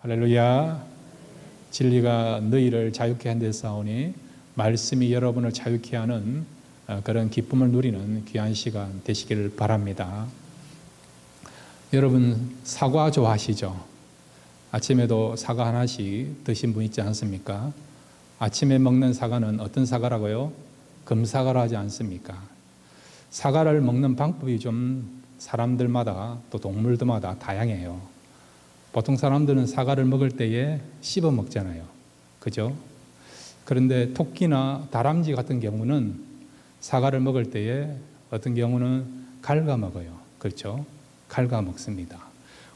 할렐루야. 진리가 너희를 자유케 한 데 싸우니 말씀이 여러분을 자유케 하는 그런 기쁨을 누리는 귀한 시간 되시기를 바랍니다. 여러분 사과 좋아하시죠? 아침에도 사과 하나씩 드신 분 있지 않습니까? 아침에 먹는 사과는 어떤 사과라고요? 금사과라 하지 않습니까? 사과를 먹는 방법이 좀 사람들마다 또 동물들마다 다양해요. 보통 사람들은 사과를 먹을 때에 씹어 먹잖아요. 그죠? 그런데 토끼나 다람쥐 같은 경우는 사과를 먹을 때에 어떤 경우는 갉아 먹어요. 그렇죠? 갉아 먹습니다.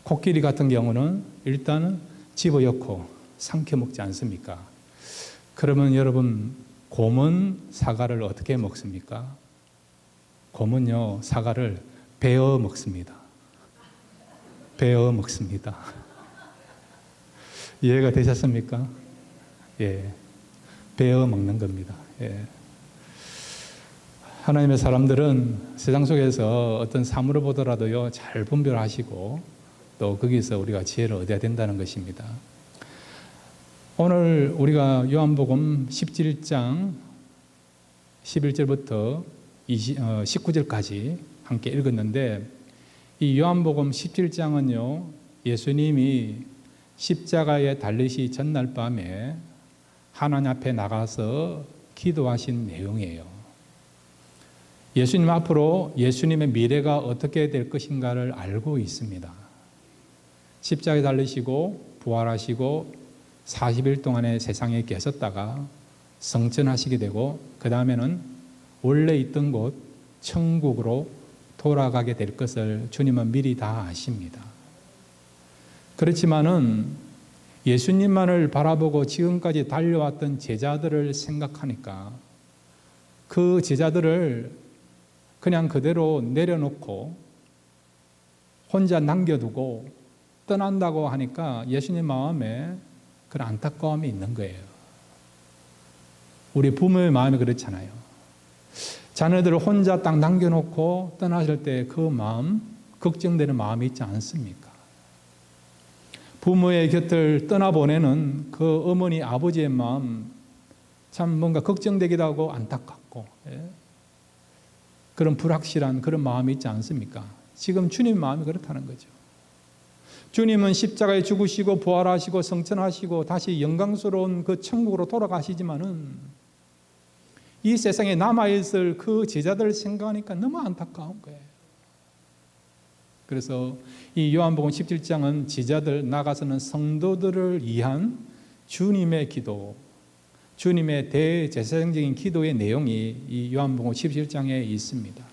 코끼리 같은 경우는 일단은 집어넣고 삼켜 먹지 않습니까? 그러면 여러분, 곰은 사과를 어떻게 먹습니까? 곰은요, 사과를 베어 먹습니다. 베어 먹습니다. 이해가 되셨습니까? 예. 베어 먹는 겁니다. 예. 하나님의 사람들은 세상 속에서 어떤 사물을 보더라도요, 잘 분별하시고 또 거기서 우리가 지혜를 얻어야 된다는 것입니다. 오늘 우리가 요한복음 17장 11절부터 19절까지 함께 읽었는데, 이 요한복음 17장은요, 예수님이 십자가에 달리시 전날 밤에 하나님 앞에 나가서 기도하신 내용이에요. 예수님 앞으로 예수님의 미래가 어떻게 될 것인가를 알고 있습니다. 십자가에 달리시고 부활하시고 40일 동안의 세상에 계셨다가 성천하시게 되고 그 다음에는 원래 있던 곳 천국으로 돌아가게 될 것을 주님은 미리 다 아십니다. 그렇지만은 예수님만을 바라보고 지금까지 달려왔던 제자들을 생각하니까 그 제자들을 그냥 그대로 내려놓고 혼자 남겨두고 떠난다고 하니까 예수님 마음에 그런 안타까움이 있는 거예요. 우리 부모의 마음이 그렇잖아요. 자녀들을 혼자 딱 남겨놓고 떠나실 때 그 마음, 걱정되는 마음이 있지 않습니까? 부모의 곁을 떠나보내는 그 어머니, 아버지의 마음, 참 뭔가 걱정되기도 하고 안타깝고, 그런 불확실한 그런 마음이 있지 않습니까? 지금 주님 마음이 그렇다는 거죠. 주님은 십자가에 죽으시고 부활하시고 성천하시고 다시 영광스러운 그 천국으로 돌아가시지만은 이 세상에 남아있을 그 제자들을 생각하니까 너무 안타까운 거예요. 그래서 이 요한복음 17장은 제자들 나가서는 성도들을 위한 주님의 기도, 주님의 대제사장적인 기도의 내용이 이 요한복음 17장에 있습니다.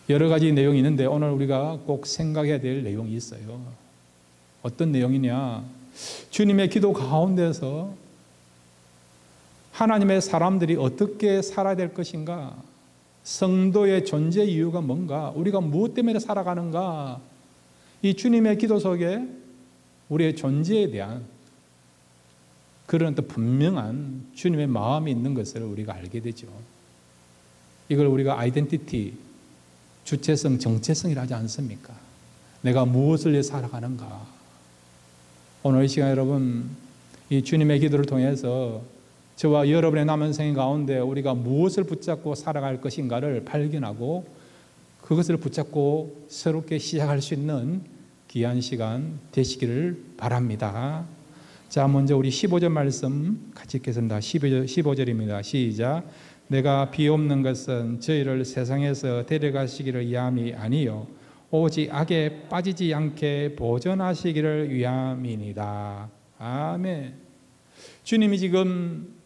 여러 가지 내용이 있는데 오늘 우리가 꼭 생각해야 될 내용이 있어요. 어떤 내용이냐? 주님의 기도 가운데서 하나님의 사람들이 어떻게 살아야 될 것인가? 성도의 존재 이유가 뭔가? 우리가 무엇 때문에 살아가는가? 이 주님의 기도 속에 우리의 존재에 대한 그런 또 분명한 주님의 마음이 있는 것을 우리가 알게 되죠. 이걸 우리가 아이덴티티, 주체성, 정체성이라 하지 않습니까? 내가 무엇을 위해 살아가는가? 오늘 이 시간 여러분, 이 주님의 기도를 통해서 저와 여러분의 남은 생애 가운데 우리가 무엇을 붙잡고 살아갈 것인가를 발견하고 그것을 붙잡고 새롭게 시작할 수 있는 귀한 시간 되시기를 바랍니다. 자, 먼저 우리 15절 말씀 같이 읽겠습니다. 15절입니다. 시작. 내가 비옵는 것은 저희를 세상에서 데려가시기를 위함이 아니요 오직 악에 빠지지 않게 보존하시기를 위함이니이다. 아멘. 주님이 지금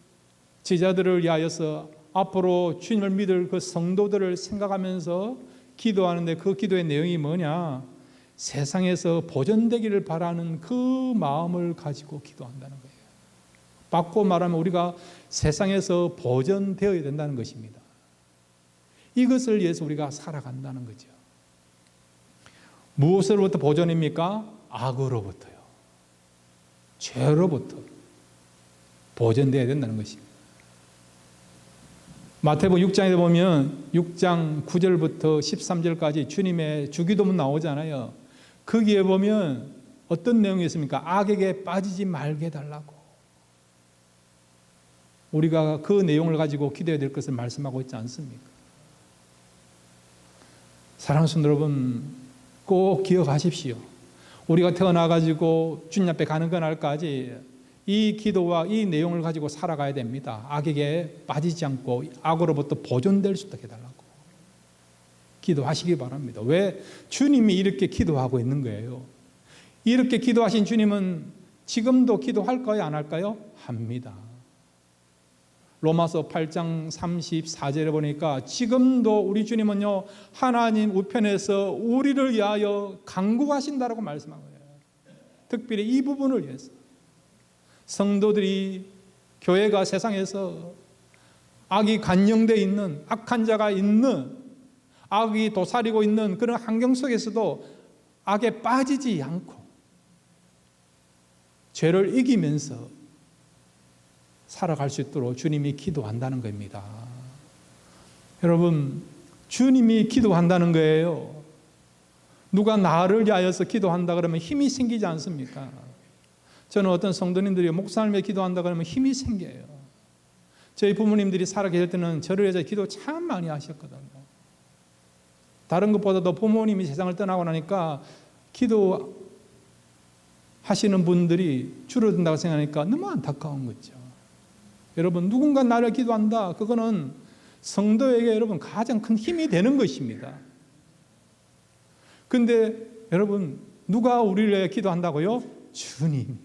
제자들을 위하여서 앞으로 주님을 믿을 그 성도들을 생각하면서 기도하는데 그 기도의 내용이 뭐냐? 세상에서 보존되기를 바라는 그 마음을 가지고 기도한다는 거예요. 바꿔 말하면 우리가 세상에서 보존되어야 된다는 것입니다. 이것을 위해서 우리가 살아간다는 거죠. 무엇으로부터 보존입니까? 악으로부터요. 죄로부터 보존되어야 된다는 것입니다. 마태복음 6장에 보면 6장 9절부터 13절까지 주님의 주기도문 나오잖아요. 거기에 보면 어떤 내용이 있습니까? 악에게 빠지지 말게 해달라고. 우리가 그 내용을 가지고 기도해야 될 것을 말씀하고 있지 않습니까? 사랑하는 성도 여러분, 꼭 기억하십시오. 우리가 태어나가지고 주님 앞에 가는 그날까지 이 기도와 이 내용을 가지고 살아가야 됩니다. 악에게 빠지지 않고 악으로부터 보존될 수 있도록 해달라고 기도하시기 바랍니다. 왜? 주님이 이렇게 기도하고 있는 거예요. 이렇게 기도하신 주님은 지금도 기도할까요? 안 할까요? 합니다. 로마서 8장 34절에 보니까 지금도 우리 주님은요, 하나님 우편에서 우리를 위하여 간구하신다라고 말씀한 거예요. 특별히 이 부분을 위해서 성도들이, 교회가 세상에서 악이 관영되어 있는, 악한 자가 있는, 악이 도사리고 있는 그런 환경 속에서도 악에 빠지지 않고 죄를 이기면서 살아갈 수 있도록 주님이 기도한다는 겁니다. 여러분, 주님이 기도한다는 거예요. 누가 나를 위하여서 기도한다 그러면 힘이 생기지 않습니까? 저는 어떤 성도님들이 목사님을 기도한다 그러면 힘이 생겨요. 저희 부모님들이 살아 계실 때는 저를 위해서 기도 참 많이 하셨거든요. 다른 것보다도 부모님이 세상을 떠나고 나니까 기도하시는 분들이 줄어든다고 생각하니까 너무 안타까운 거죠. 여러분, 누군가 나를 기도한다, 그거는 성도에게 여러분 가장 큰 힘이 되는 것입니다. 그런데 여러분, 누가 우리를 위해 기도한다고요? 주님.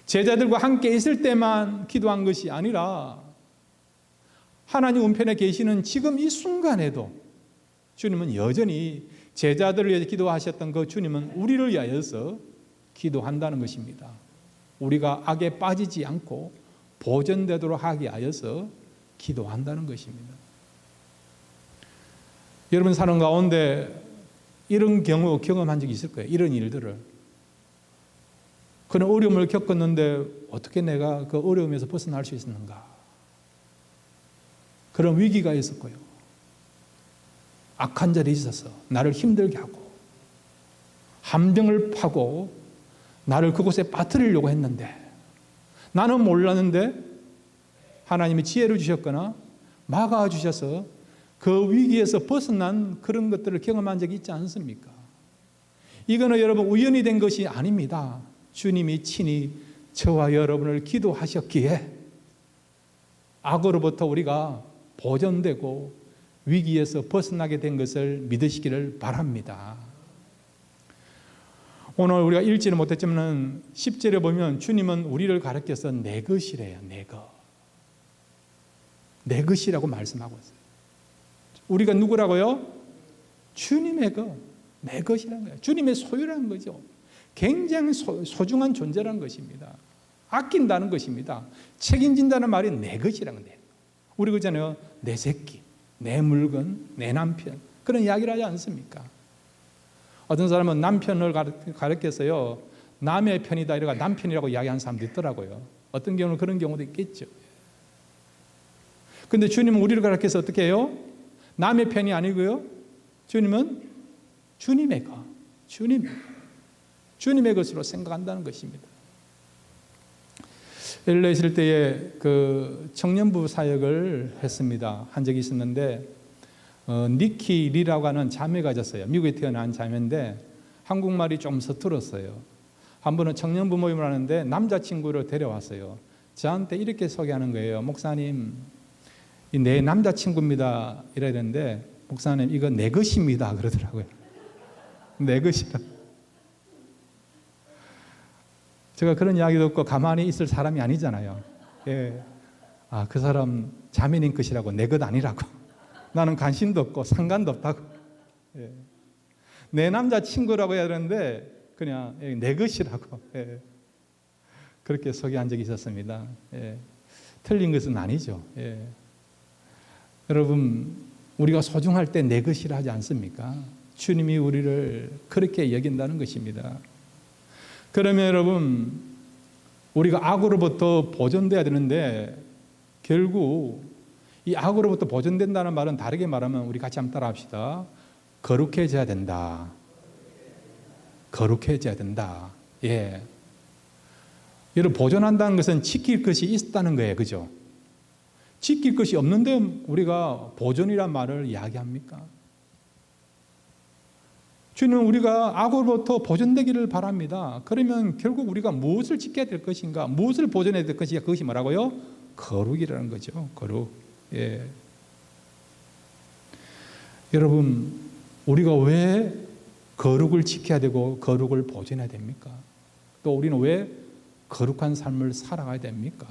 제자들과 함께 있을 때만 기도한 것이 아니라 하나님 우편에 계시는 지금 이 순간에도 주님은 여전히 제자들을 위해 기도하셨던 그 주님은 우리를 위하여서 기도한다는 것입니다. 우리가 악에 빠지지 않고 보존되도록 하게 하여서 기도한다는 것입니다. 여러분 사는 가운데 이런 경우 경험한 적이 있을 거예요. 이런 일들을. 그런 어려움을 겪었는데 어떻게 내가 그 어려움에서 벗어날 수 있었는가? 그런 위기가 있었고요. 악한 자들이 있어서 나를 힘들게 하고 함정을 파고 나를 그곳에 빠뜨리려고 했는데 나는 몰랐는데 하나님이 지혜를 주셨거나 막아주셔서 그 위기에서 벗어난 그런 것들을 경험한 적이 있지 않습니까? 이거는 여러분 우연히 된 것이 아닙니다. 주님이 친히 저와 여러분을 기도하셨기에 악으로부터 우리가 보존되고 위기에서 벗어나게 된 것을 믿으시기를 바랍니다. 오늘 우리가 읽지는 못했지만 10절에 보면 주님은 우리를 가르쳐서 내 것이래요. 내 것. 내 것이라고 말씀하고 있어요. 우리가 누구라고요? 주님의 것. 내 것이라는 거예요. 주님의 소유라는 거죠. 굉장히 소중한 존재라는 것입니다. 아낀다는 것입니다. 책임진다는 말이 내 것이라는 거예요. 우리 그러잖아요. 내 새끼, 내 물건, 내 남편. 그런 이야기를 하지 않습니까? 어떤 사람은 남편을 가르쳐서요, 남의 편이다 이래가 남편이라고 이야기하는 사람도 있더라고요. 어떤 경우는 그런 경우도 있겠죠. 그런데 주님은 우리를 가르쳐서 어떻게 해요? 남의 편이 아니고요. 주님은 주님의 것, 주님의 것으로 생각한다는 것입니다. LA 있을 때에 그 청년부 사역을 했습니다. 한 적이 있었는데 니키 리라고 하는 자매가 있었어요. 미국에 태어난 자매인데 한국말이 좀 서툴었어요. 한 번은 청년부 모임을 하는데 남자친구를 데려왔어요. 저한테 이렇게 소개하는 거예요. 목사님, 이 내 남자친구입니다. 이래야 되는데 목사님 이거 내 것입니다. 그러더라고요. 내 것이라. 제가 그런 이야기 듣고 가만히 있을 사람이 아니잖아요. 예. 아, 그 사람 자매님 것이라고 내 것 아니라고. 나는 관심도 없고 상관도 없다고. 예. 내 남자친구라고 해야 되는데 그냥 내 것이라고. 예. 그렇게 소개한 적이 있었습니다. 예. 틀린 것은 아니죠. 예. 여러분, 우리가 소중할 때 내 것이라 하지 않습니까? 주님이 우리를 그렇게 여긴다는 것입니다. 그러면 여러분, 우리가 악으로부터 보존돼야 되는데 결국 이 악으로부터 보존된다는 말은 다르게 말하면 우리 같이 한번 따라 합시다. 거룩해져야 된다. 거룩해져야 된다. 예. 여러분, 보존한다는 것은 지킬 것이 있다는 거예요. 그죠? 지킬 것이 없는데 우리가 보존이란 말을 이야기합니까? 주님은 우리가 악으로부터 보존되기를 바랍니다. 그러면 결국 우리가 무엇을 지켜야 될 것인가? 무엇을 보존해야 될 것인가? 그것이 뭐라고요? 거룩이라는 거죠. 거룩. 예. 여러분, 우리가 왜 거룩을 지켜야 되고 거룩을 보존해야 됩니까? 또 우리는 왜 거룩한 삶을 살아가야 됩니까?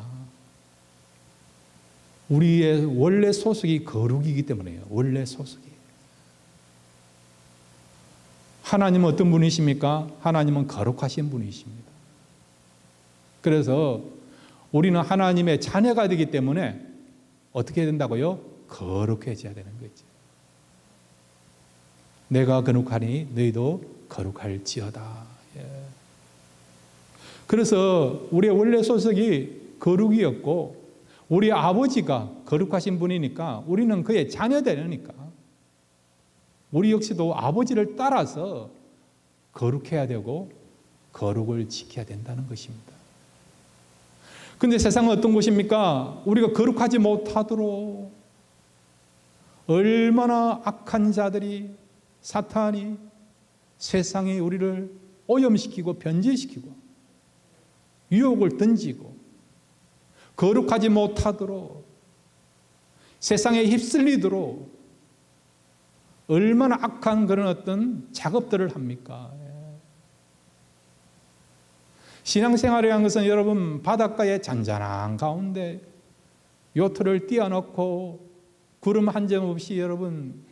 우리의 원래 소속이 거룩이기 때문에요. 원래 소속이. 하나님은 어떤 분이십니까? 하나님은 거룩하신 분이십니다. 그래서 우리는 하나님의 자녀가 되기 때문에 어떻게 해야 된다고요? 거룩해져야 되는 거죠. 내가 거룩하니 너희도 거룩할지어다. 예. 그래서 우리의 원래 소속이 거룩이었고 우리 아버지가 거룩하신 분이니까 우리는 그의 자녀되니까 우리 역시도 아버지를 따라서 거룩해야 되고 거룩을 지켜야 된다는 것입니다. 그런데 세상은 어떤 곳입니까? 우리가 거룩하지 못하도록 얼마나 악한 자들이 사탄이 세상에 우리를 오염시키고 변질시키고 유혹을 던지고 거룩하지 못하도록 세상에 휩쓸리도록 얼마나 악한 그런 어떤 작업들을 합니까? 신앙생활이라는 것은 여러분 바닷가의 잔잔한 가운데 요트를 띄워놓고 구름 한 점 없이 여러분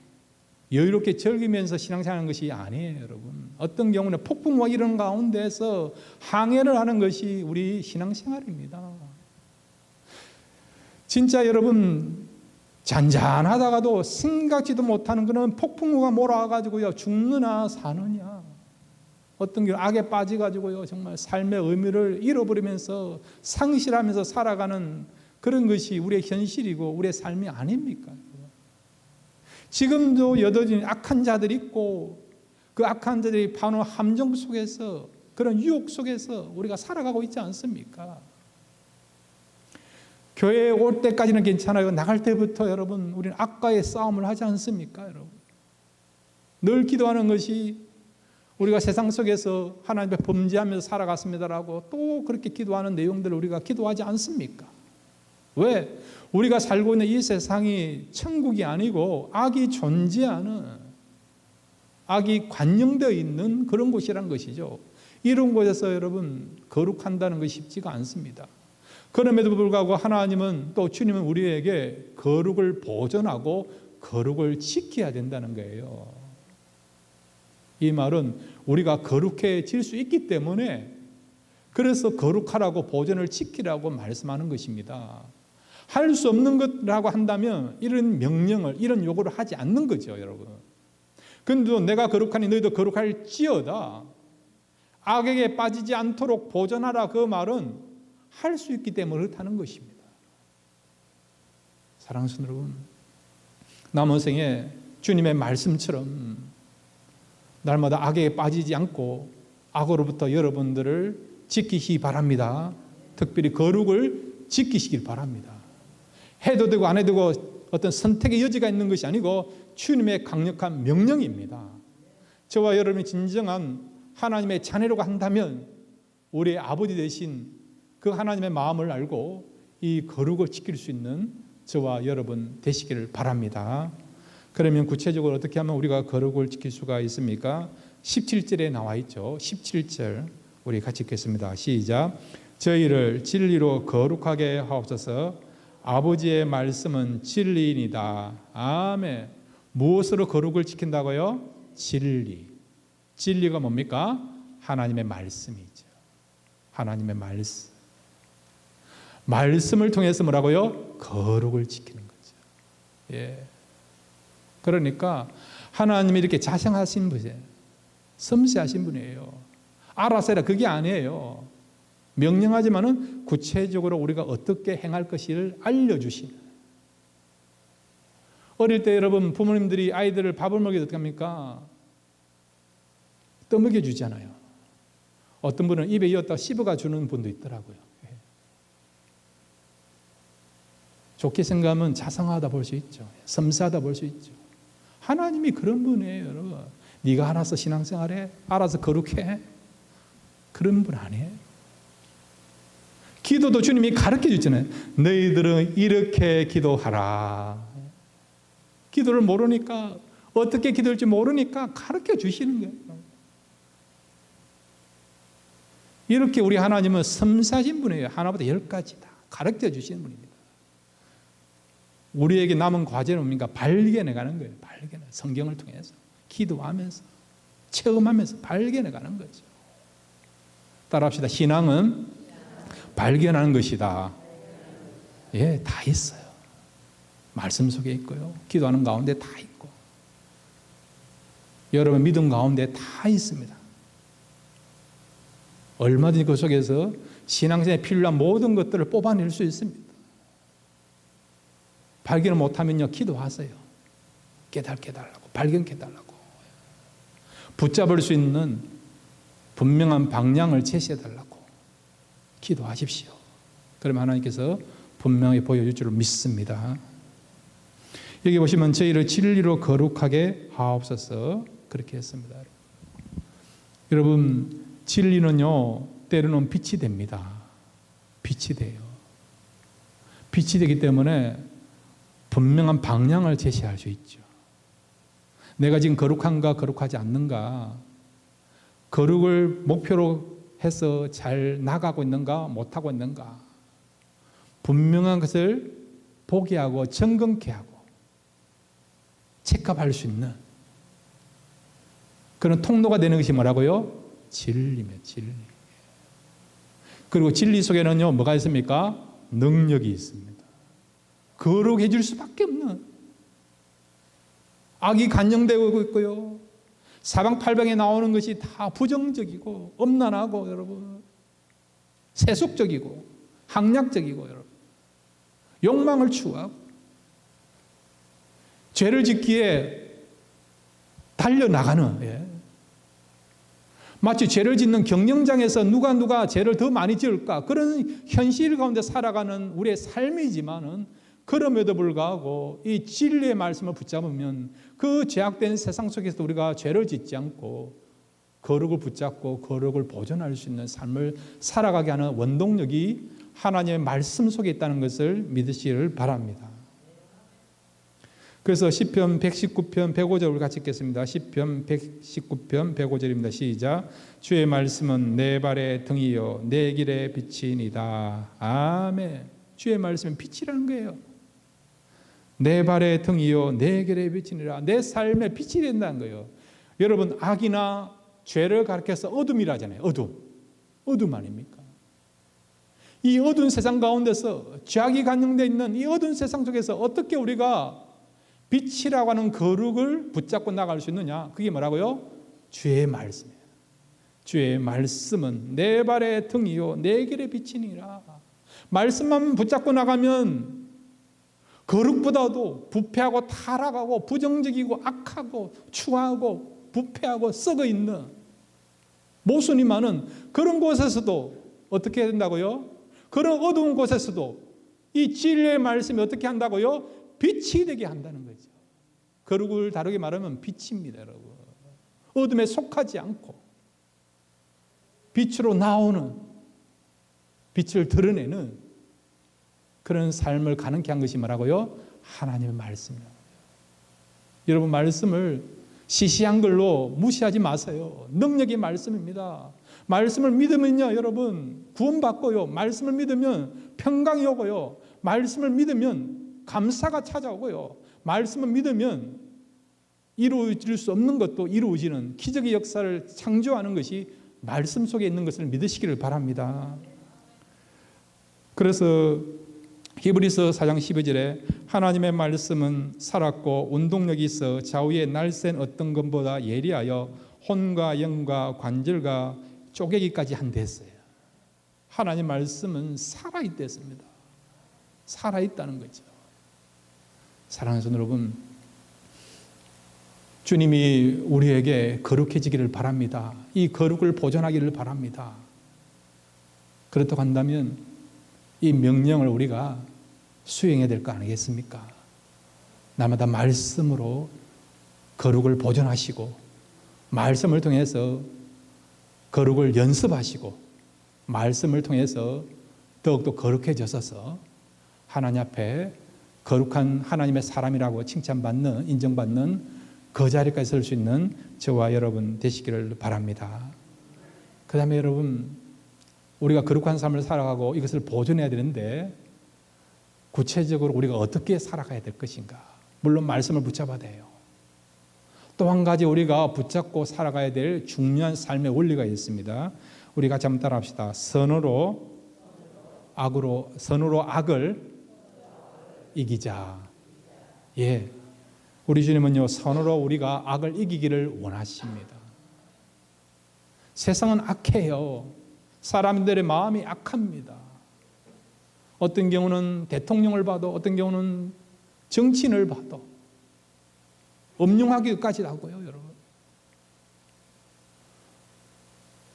여유롭게 즐기면서 신앙생활하는 것이 아니에요. 여러분 어떤 경우는 폭풍과 이런 가운데서 항해를 하는 것이 우리 신앙생활입니다. 진짜 여러분 잔잔하다가도 생각지도 못하는 그런 폭풍우가 몰아와가지고요 죽느냐 사느냐 어떤 경우 악에 빠져가지고요 정말 삶의 의미를 잃어버리면서 상실하면서 살아가는 그런 것이 우리의 현실이고 우리의 삶이 아닙니까? 지금도 여전히 악한 자들이 있고 그 악한 자들이 바로 함정 속에서 그런 유혹 속에서 우리가 살아가고 있지 않습니까? 교회에 올 때까지는 괜찮아요. 나갈 때부터 여러분 우리는 악과의 싸움을 하지 않습니까? 여러분 늘 기도하는 것이 우리가 세상 속에서 하나님 앞에 범죄하면서 살아갔습니다라고 또 그렇게 기도하는 내용들을 우리가 기도하지 않습니까? 왜? 우리가 살고 있는 이 세상이 천국이 아니고 악이 존재하는 악이 관영되어 있는 그런 곳이란 것이죠. 이런 곳에서 여러분 거룩한다는 것이 쉽지가 않습니다. 그럼에도 불구하고 하나님은 또 주님은 우리에게 거룩을 보존하고 거룩을 지켜야 된다는 거예요. 이 말은 우리가 거룩해질 수 있기 때문에 그래서 거룩하라고 보존을 지키라고 말씀하는 것입니다. 할 수 없는 것이라고 한다면 이런 명령을 이런 요구를 하지 않는 거죠, 여러분. 그런데 내가 거룩하니 너희도 거룩할지어다. 악에게 빠지지 않도록 보존하라 그 말은 할 수 있기 때문에 그렇다는 것입니다. 사랑하는 여러분, 남은 생에 주님의 말씀처럼 날마다 악에 빠지지 않고 악으로부터 여러분들을 지키시기 바랍니다. 특별히 거룩을 지키시길 바랍니다. 해도 되고 안 해도 되고 어떤 선택의 여지가 있는 것이 아니고 주님의 강력한 명령입니다. 저와 여러분이 진정한 하나님의 자녀라고 한다면 우리의 아버지 되신 그 하나님의 마음을 알고 이 거룩을 지킬 수 있는 저와 여러분 되시기를 바랍니다. 그러면 구체적으로 어떻게 하면 우리가 거룩을 지킬 수가 있습니까? 17절에 나와 있죠. 17절 우리 같이 읽겠습니다. 시작. 저희를 진리로 거룩하게 하옵소서. 아버지의 말씀은 진리이니다. 아멘. 무엇으로 거룩을 지킨다고요? 진리. 진리가 뭡니까? 하나님의 말씀이죠. 하나님의 말씀. 말씀을 통해서 뭐라고요? 거룩을 지키는 거죠. 예. 그러니까 하나님이 이렇게 자상하신 분이에요. 섬세하신 분이에요. 알아서 해라 그게 아니에요. 명령하지만은 구체적으로 우리가 어떻게 행할 것을 알려주시는. 어릴 때 여러분 부모님들이 아이들을 밥을 먹여도 어떻게 합니까? 떠먹여 주잖아요. 어떤 분은 입에 이었다 씹어가 주는 분도 있더라고요. 좋게 생각하면 자상하다 볼 수 있죠. 섬세하다 볼 수 있죠. 하나님이 그런 분이에요, 여러분. 네가 알아서 신앙생활해, 알아서 거룩해, 그런 분 아니에요. 기도도 주님이 가르쳐 주잖아요. 너희들은 이렇게 기도하라. 기도를 모르니까, 어떻게 기도할지 모르니까 가르쳐 주시는 거예요. 이렇게 우리 하나님은 섬세하신 분이에요. 하나보다 10가지 다 가르쳐 주시는 분입니다. 우리에게 남은 과제는 뭡니까? 발견해가는 거예요. 발견해. 성경을 통해서 기도하면서 체험하면서 발견해가는 거죠. 따라합시다. 신앙은 발견하는 것이다. 예, 다 있어요. 말씀 속에 있고요. 기도하는 가운데 다 있고, 여러분 믿음 가운데 다 있습니다. 얼마든지 그 속에서 신앙생활에 필요한 모든 것들을 뽑아낼 수 있습니다. 발견을 못하면요, 기도하세요. 깨닫게 해달라고, 발견케 해달라고. 붙잡을 수 있는 분명한 방향을 제시해달라고 기도하십시오. 그러면 하나님께서 분명히 보여줄 줄 믿습니다. 여기 보시면 저희를 진리로 거룩하게 하옵소서, 그렇게 했습니다. 여러분, 진리는요, 때로는 빛이 됩니다. 빛이 돼요. 빛이 되기 때문에 분명한 방향을 제시할 수 있죠. 내가 지금 거룩한가 거룩하지 않는가, 거룩을 목표로 해서 잘 나가고 있는가 못하고 있는가, 분명한 것을 보게 하고 점검케 하고 체크할 수 있는 그런 통로가 되는 것이 뭐라고요? 진리입니다. 진리. 그리고 진리 속에는요, 뭐가 있습니까? 능력이 있습니다. 거룩해 줄 수밖에 없는, 악이 간영되고 있고요, 사방팔방에 나오는 것이 다 부정적이고 엄난하고, 여러분 세속적이고 학략적이고, 여러분 욕망을 추구하고 죄를 짓기에 달려나가는, 마치 죄를 짓는 경영장에서 누가 죄를 더 많이 지을까, 그런 현실 가운데 살아가는 우리의 삶이지만은, 그럼에도 불구하고 이 진리의 말씀을 붙잡으면 그 죄악된 세상 속에서 우리가 죄를 짓지 않고 거룩을 붙잡고 거룩을 보존할 수 있는 삶을 살아가게 하는 원동력이 하나님의 말씀 속에 있다는 것을 믿으시기를 바랍니다. 그래서 시편 119편 105절 우리 같이 읽겠습니다. 시편 119편 105절입니다. 시작. 주의 말씀은 내 발의 등이요 내 길의 빛이니이다. 아멘. 주의 말씀은 빛이라는 거예요. 내 발의 등이요 내 길의 빛이니라. 내 삶에 빛이 된다는 거예요. 여러분, 악이나 죄를 가리켜서 어둠이라 하잖아요. 어둠 아닙니까? 이 어두운 세상 가운데서 죄악이 간영되어 있는 이 어두운 세상 속에서 어떻게 우리가 빛이라고 하는 거룩을 붙잡고 나갈 수 있느냐? 그게 뭐라고요? 주의 말씀이에요. 주의 말씀은 내 발의 등이요 내 길의 빛이니라. 말씀만 붙잡고 나가면 거룩보다도 부패하고 타락하고 부정적이고 악하고 추하고 부패하고 썩어 있는 모순이 많은 그런 곳에서도 어떻게 해야 된다고요? 그런 어두운 곳에서도 이 진리의 말씀이 어떻게 한다고요? 빛이 되게 한다는 거죠. 거룩을 다르게 말하면 빛입니다, 여러분. 어둠에 속하지 않고 빛으로 나오는, 빛을 드러내는 그런 삶을 가능케 한 것이 뭐라고요? 하나님의 말씀이에요. 여러분, 말씀을 시시한 걸로 무시하지 마세요. 능력의 말씀입니다. 말씀을 믿으면요, 여러분 구원받고요. 말씀을 믿으면 평강이 오고요. 말씀을 믿으면 감사가 찾아오고요. 말씀을 믿으면 이루어질 수 없는 것도 이루어지는 기적의 역사를 창조하는 것이 말씀 속에 있는 것을 믿으시기를 바랍니다. 그래서 히브리서 4장 12절에 하나님의 말씀은 살았고 운동력이 있어 좌우에 날쌘 어떤 것보다 예리하여 혼과 영과 관절과 쪼개기까지 한댔어요. 하나님 말씀은 살아있댔습니다. 살아있다는 거죠. 사랑하는 여러분, 주님이 우리에게 거룩해지기를 바랍니다. 이 거룩을 보존하기를 바랍니다. 그렇다고 한다면 이 명령을 우리가 수행해야 될 거 아니겠습니까? 날마다 말씀으로 거룩을 보존하시고 말씀을 통해서 거룩을 연습하시고 말씀을 통해서 더욱더 거룩해져서 하나님 앞에 거룩한 하나님의 사람이라고 칭찬받는, 인정받는 그 자리까지 설 수 있는 저와 여러분 되시기를 바랍니다. 그 다음에 여러분, 우리가 거룩한 삶을 살아가고 이것을 보존해야 되는데 구체적으로 우리가 어떻게 살아가야 될 것인가? 물론 말씀을 붙잡아야 돼요. 또 한 가지 우리가 붙잡고 살아가야 될 중요한 삶의 원리가 있습니다. 우리 같이 한번 따라합시다. 선으로 악을 이기자. 예, 우리 주님은요, 선으로 우리가 악을 이기기를 원하십니다. 세상은 악해요. 사람들의 마음이 악합니다. 어떤 경우는 대통령을 봐도, 어떤 경우는 정치인을 봐도 음흉하기까지 하고요, 여러분.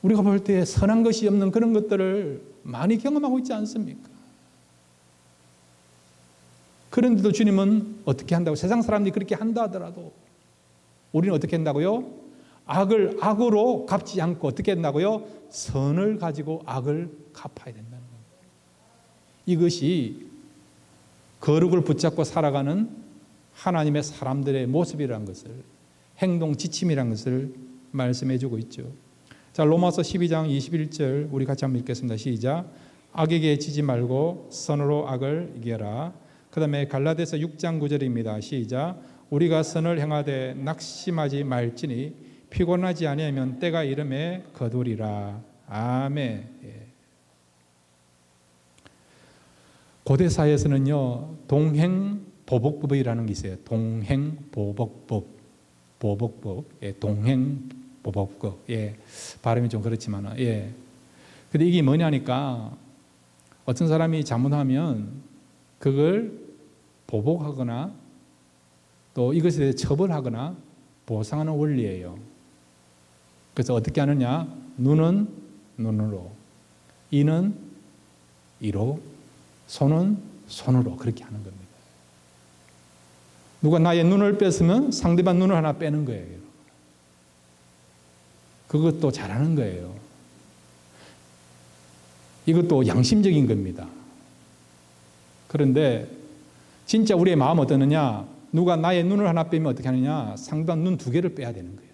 우리가 볼 때 선한 것이 없는 그런 것들을 많이 경험하고 있지 않습니까? 그런데도 주님은 어떻게 한다고? 세상 사람들이 그렇게 한다 하더라도 우리는 어떻게 한다고요? 악을 악으로 갚지 않고 어떻게 한다고요? 선을 가지고 악을 갚아야 된다는 겁니다. 이것이 거룩을 붙잡고 살아가는 하나님의 사람들의 모습이라는 것을, 행동 지침이라는 것을 말씀해 주고 있죠. 자, 로마서 12장 21절 우리 같이 한번 읽겠습니다. 시작. 악에게 지지 말고 선으로 악을 이겨라. 그 다음에 갈라디아서 6장 9절입니다. 시작. 우리가 선을 행하되 낙심하지 말지니 피곤하지 아니하면 때가 이름에 거두리라. 아멘. 예. 고대 사회에서는요, 동행보복법이라는 게 있어요. 동행보복법, 보복법, 예, 동행보복법. 예, 발음이 좀 그렇지만, 예. 근데 이게 뭐냐니까 어떤 사람이 잘못하면 그걸 보복하거나 또 이것에 대해 처벌하거나 보상하는 원리예요. 그래서 어떻게 하느냐? 눈은 눈으로, 이는 이로, 손은 손으로 그렇게 하는 겁니다. 누가 나의 눈을 뺐으면 상대방 눈을 하나 빼는 거예요. 그것도 잘하는 거예요. 이것도 양심적인 겁니다. 그런데 진짜 우리의 마음은 어떠느냐? 누가 나의 눈을 하나 빼면 어떻게 하느냐? 상대방 눈 2개를 빼야 되는 거예요.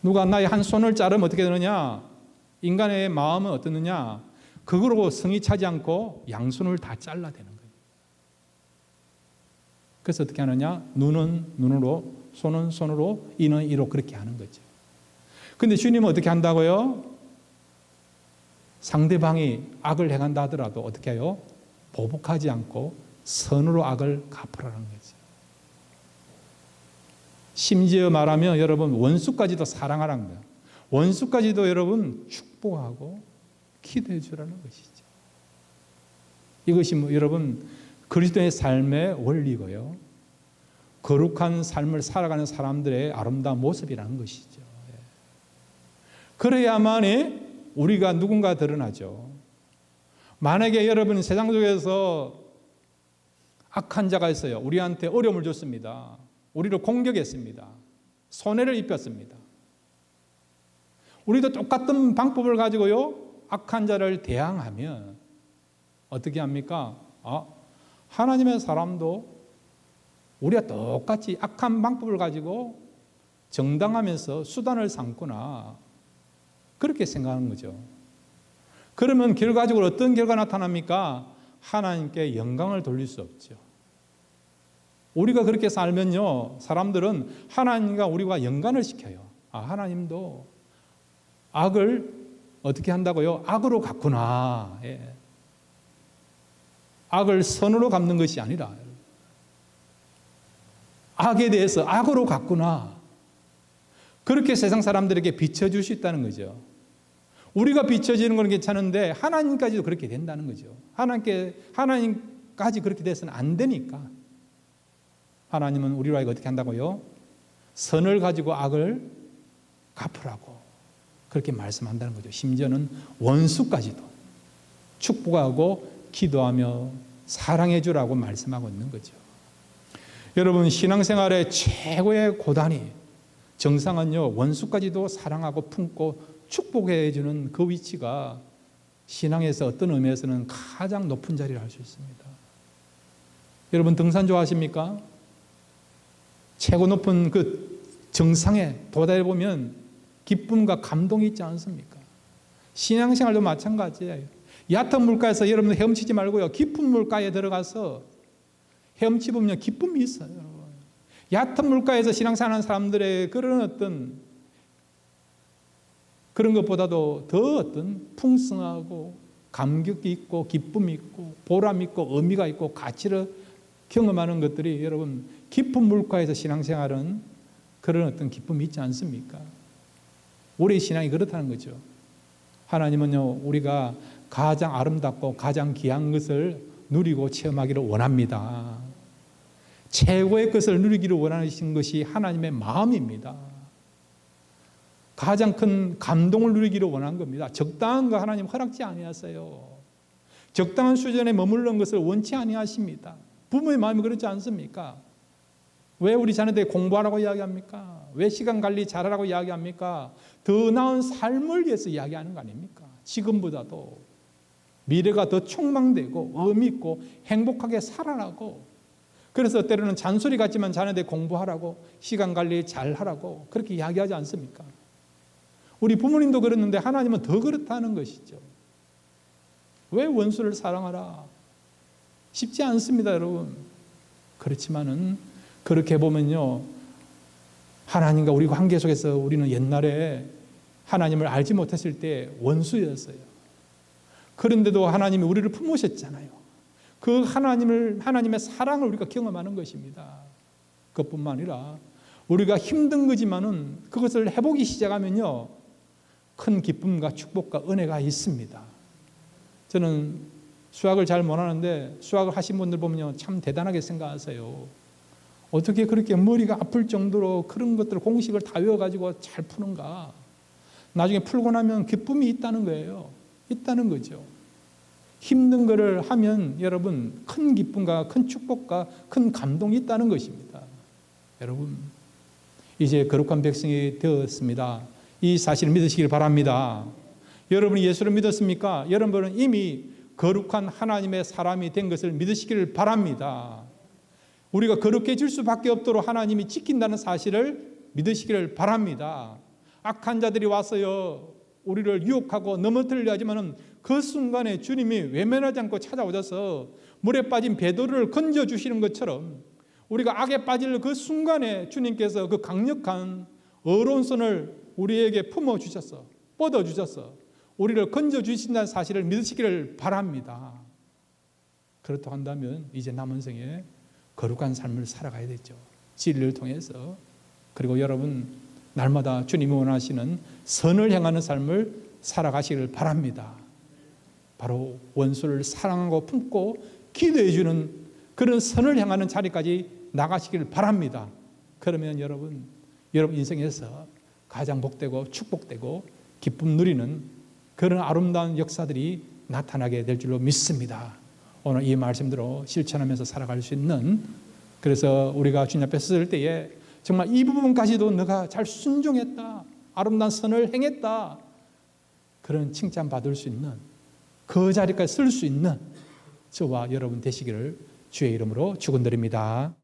누가 나의 한 손을 자르면 어떻게 되느냐? 인간의 마음은 어떠느냐? 그거로 성이 차지 않고 양손을 다 잘라야 되는 거예요. 그래서 어떻게 하느냐? 눈은 눈으로, 손은 손으로, 이는 이로 그렇게 하는 거죠. 근데 주님은 어떻게 한다고요? 상대방이 악을 행한다 하더라도 어떻게 해요? 보복하지 않고 선으로 악을 갚으라는 거죠. 심지어 말하면 여러분 원수까지도 사랑하라는 거예요. 원수까지도 여러분 축복하고 기도해 주라는 것이죠. 이것이 여러분 그리스도의 삶의 원리고요. 거룩한 삶을 살아가는 사람들의 아름다운 모습이라는 것이죠. 그래야만이 우리가 누군가 드러나죠. 만약에 여러분 세상 속에서 악한 자가 있어요. 우리한테 어려움을 줬습니다. 우리를 공격했습니다. 손해를 입혔습니다. 우리도 똑같은 방법을 가지고요, 악한 자를 대항하면 어떻게 합니까? 하나님의 사람도 우리가 똑같이 악한 방법을 가지고 정당하면서 수단을 삼구나, 그렇게 생각하는 거죠. 그러면 결과적으로 어떤 결과가 나타납니까? 하나님께 영광을 돌릴 수 없죠. 우리가 그렇게 살면요, 사람들은 하나님과 우리가 연관을 시켜요. 하나님도 악을 어떻게 한다고요? 악으로 갚구나. 예. 악을 선으로 갚는 것이 아니라 악에 대해서 악으로 갚구나. 그렇게 세상 사람들에게 비춰줄 수 있다는 거죠. 우리가 비춰지는 건 괜찮은데 하나님까지도 그렇게 된다는 거죠. 하나님까지 그렇게 돼서는 안 되니까. 하나님은 우리로 하여금 어떻게 한다고요? 선을 가지고 악을 갚으라고 그렇게 말씀한다는 거죠. 심지어는 원수까지도 축복하고 기도하며 사랑해 주라고 말씀하고 있는 거죠. 여러분, 신앙생활의 최고의 고단이 정상은요, 원수까지도 사랑하고 품고 축복해 주는 그 위치가 신앙에서 어떤 의미에서는 가장 높은 자리를 할 수 있습니다. 여러분, 등산 좋아하십니까? 최고 높은 그 정상에 도달해 보면 기쁨과 감동이 있지 않습니까? 신앙생활도 마찬가지예요. 얕은 물가에서 여러분 헤엄치지 말고요, 깊은 물가에 들어가서 헤엄치면 기쁨이 있어요. 얕은 물가에서 신앙생활하는 사람들의 그런 어떤 그런 것보다도 더 어떤 풍성하고 감격이 있고 기쁨이 있고 보람 있고 의미가 있고 가치를 경험하는 것들이 여러분 깊은 물가에서 신앙생활은 그런 어떤 기쁨이 있지 않습니까? 우리의 신앙이 그렇다는 거죠. 하나님은요, 우리가 가장 아름답고 가장 귀한 것을 누리고 체험하기를 원합니다. 최고의 것을 누리기를 원하시는 것이 하나님의 마음입니다. 가장 큰 감동을 누리기를 원한 겁니다. 적당한 거 하나님 허락지 아니하세요. 적당한 수준에 머무르는 것을 원치 아니하십니다. 부모의 마음이 그렇지 않습니까? 왜 우리 자녀들이 공부하라고 이야기합니까? 왜 시간 관리 잘하라고 이야기합니까? 더 나은 삶을 위해서 이야기하는 거 아닙니까? 지금보다도 미래가 더 촉망되고 의미 있고 행복하게 살아라고. 그래서 때로는 잔소리 같지만 자녀들 공부하라고 시간 관리 잘하라고 그렇게 이야기하지 않습니까? 우리 부모님도 그랬는데 하나님은 더 그렇다는 것이죠. 왜 원수를 사랑하라? 쉽지 않습니다, 여러분. 그렇지만은 그렇게 보면요, 하나님과 우리 관계 속에서 우리는 옛날에 하나님을 알지 못했을 때 원수였어요. 그런데도 하나님이 우리를 품으셨잖아요. 그 하나님의 사랑을 우리가 경험하는 것입니다. 그것뿐만 아니라 우리가 힘든 거지만은 그것을 해보기 시작하면요, 큰 기쁨과 축복과 은혜가 있습니다. 저는 수학을 잘 못하는데 수학을 하신 분들 보면요, 참 대단하게 생각하세요. 어떻게 그렇게 머리가 아플 정도로 그런 것들 공식을 다 외워가지고 잘 푸는가. 나중에 풀고 나면 기쁨이 있다는 거예요. 있다는 거죠. 힘든 거를 하면 여러분 큰 기쁨과 큰 축복과 큰 감동이 있다는 것입니다. 여러분, 이제 거룩한 백성이 되었습니다. 이 사실을 믿으시길 바랍니다. 여러분이 예수를 믿었습니까? 여러분은 이미 거룩한 하나님의 사람이 된 것을 믿으시길 바랍니다. 우리가 거룩해질 수밖에 없도록 하나님이 지킨다는 사실을 믿으시기를 바랍니다. 악한 자들이 와서요, 우리를 유혹하고 넘어뜨리려 하지만은 그 순간에 주님이 외면하지 않고 찾아오셔서 물에 빠진 베드로를 건져주시는 것처럼 우리가 악에 빠질 그 순간에 주님께서 그 강력한 어려운 손을 우리에게 품어주셔서 뻗어주셔서 우리를 건져주신다는 사실을 믿으시기를 바랍니다. 그렇다고 한다면 이제 남은 생에 거룩한 삶을 살아가야 되죠. 진리를 통해서. 그리고 여러분, 날마다 주님이 원하시는 선을 향하는 삶을 살아가시기를 바랍니다. 바로 원수를 사랑하고 품고 기도해 주는 그런 선을 향하는 자리까지 나가시기를 바랍니다. 그러면 여러분 인생에서 가장 복되고 축복되고 기쁨 누리는 그런 아름다운 역사들이 나타나게 될 줄로 믿습니다. 오늘 이 말씀대로 실천하면서 살아갈 수 있는, 그래서 우리가 주님 앞에 설 때에 정말 이 부분까지도 너가 잘 순종했다, 아름다운 선을 행했다, 그런 칭찬받을 수 있는 그 자리까지 설 수 있는 저와 여러분 되시기를 주의 이름으로 축원드립니다.